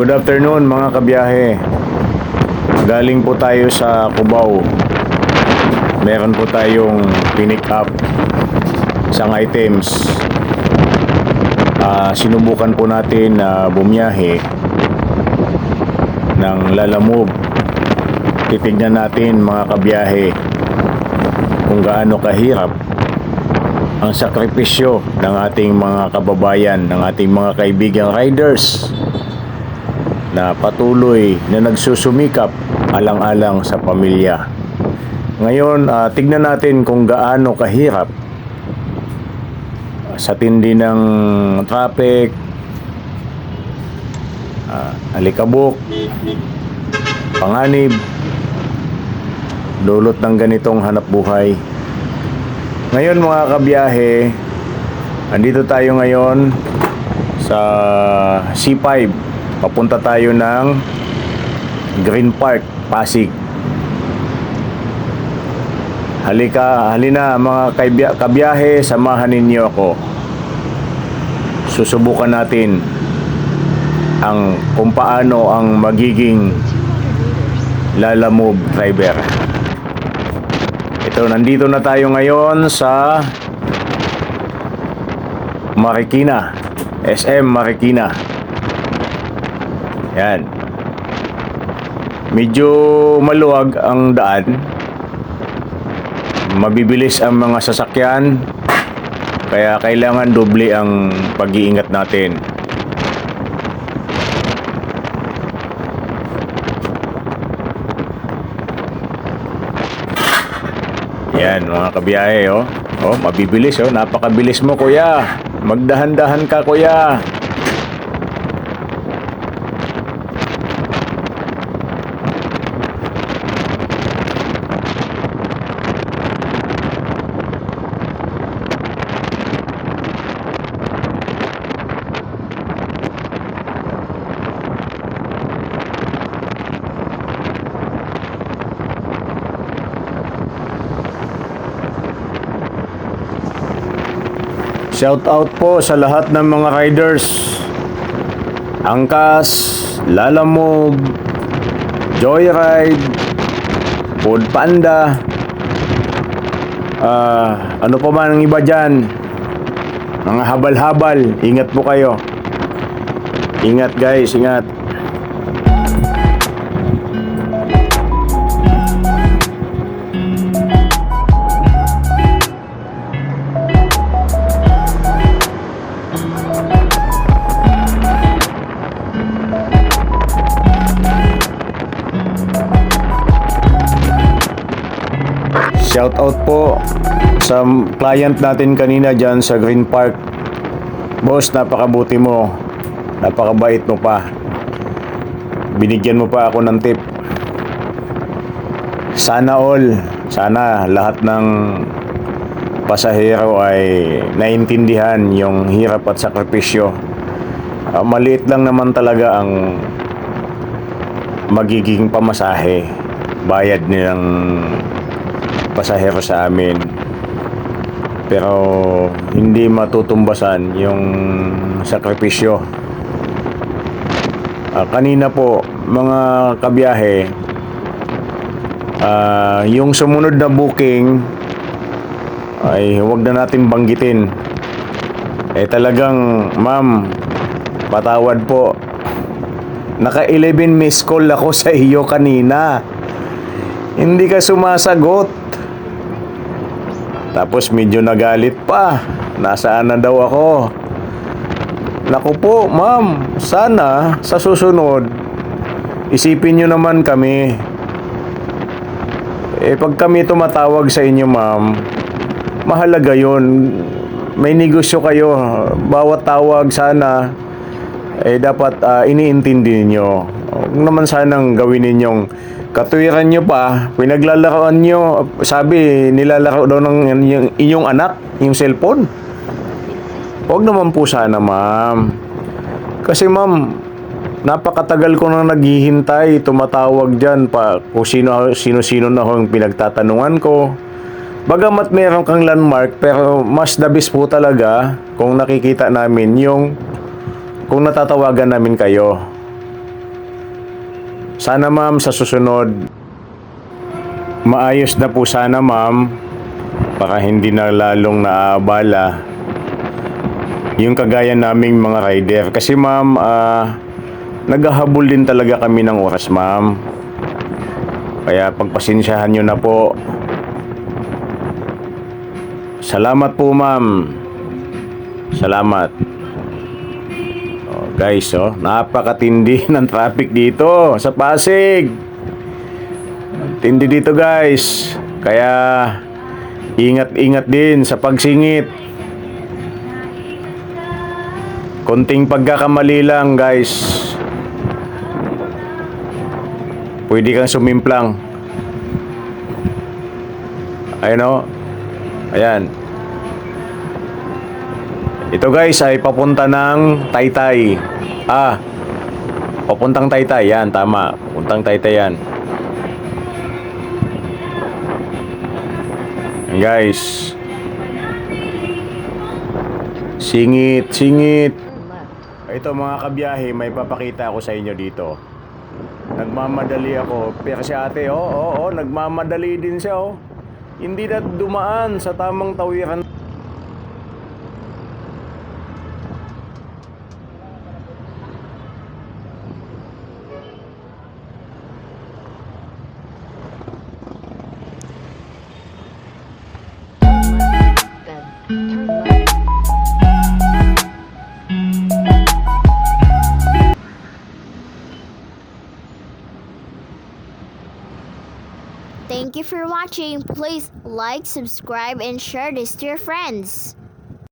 Good afternoon mga kabiyahe. Galing po tayo sa Cubao. Meron po tayong pinick up isang items. Sinubukan po natin na bumiyahe ng Lalamove. Titignan natin mga kabiyahe kung gaano kahirap ang sakripisyo ng ating mga kababayan, ng ating mga kaibigang riders na patuloy na nagsusumikap alang-alang sa pamilya. Ngayon, tignan natin kung gaano kahirap sa tindi ng traffic, alikabok, panganib, dulot ng ganitong hanap buhay. Ngayon mga kabiyahe, andito tayo ngayon sa C5. Papunta tayo ng Green Park, Pasig. Halina mga kabiyahe, samahan ninyo ako. Susubukan natin kung paano ang magiging Lalamove driver. Ito, nandito na tayo ngayon sa Marikina, SM Marikina. Yan. Medyo maluwag ang daan. Mabibilis ang mga sasakyan. Kaya kailangan doble ang pag-iingat natin. Yan mga kabiyahe, oh. Oh, mabibilis, oh. Napakabilis mo, kuya. Magdahan-dahan ka, kuya. Shout out po sa lahat ng mga riders. Angkas, Lalamove, Joyride, Food Panda, ano pa man ang iba dyan. Mga habal-habal, ingat po kayo. Ingat guys, ingat. Shout out po sa client natin kanina dyan sa Green Park. Boss, napakabuti mo. Napakabait mo pa. Binigyan mo pa ako ng tip. Sana lahat ng pasahero ay naintindihan yung hirap at sakripisyo. Maliit lang naman talaga ang magiging pamasahe. Bayad nilang pasahero sa amin, pero hindi matutumbasan yung sakripisyo. Kanina po mga kabiyahe, yung sumunod na booking ay huwag na natin banggitin. Talagang ma'am, patawad po, naka 11 missed call ako sa iyo kanina, hindi ka sumasagot. Tapos medyo nagalit pa. Nasaan na daw ako? Naku po, ma'am. Sana sa susunod isipin nyo naman kami. Pag kami tumatawag sa inyo, ma'am, mahalaga yun. May negosyo kayo. Bawat tawag sana dapat iniintindi nyo. Huwag naman sanang gawin ninyong katuwiran nyo pa, pinaglalaroan nyo. Sabi, nilalaro daw ng inyong anak, yung cellphone. Huwag naman po sana, ma'am. Kasi ma'am, napakatagal ko nang naghihintay, tumatawag dyan pa kung sino-sino na yung pinagtatanungan ko. Bagamat meron kang landmark, pero mas the best po talaga kung nakikita namin yung kung natatawagan namin kayo. Sana ma'am sa susunod, maayos na po sana ma'am, baka hindi na lalong naabala yung kagaya naming mga rider. Kasi ma'am, naghahabol din talaga kami ng oras ma'am. Kaya pagpasensyahan nyo na po. Salamat po ma'am. Salamat. Oh, guys, napakatindi ng traffic dito sa Pasig. Tindi dito guys. Kaya ingat-ingat din sa pagsingit. Konting pagkakamali lang guys, pwede kang sumimplang. Ayun o. Ayan. Ito guys ay papunta ng Taytay. Papuntang Taytay. Yan, tama. Papuntang Taytay yan. Yan guys. Singit, singit. Ito mga kabiyahe, may papakita ako sa inyo dito. Nagmamadali ako. Pero si ate, nagmamadali din siya, Hindi na dumaan sa tamang tawiran. Thank you for watching. Please like, subscribe, and share this to your friends.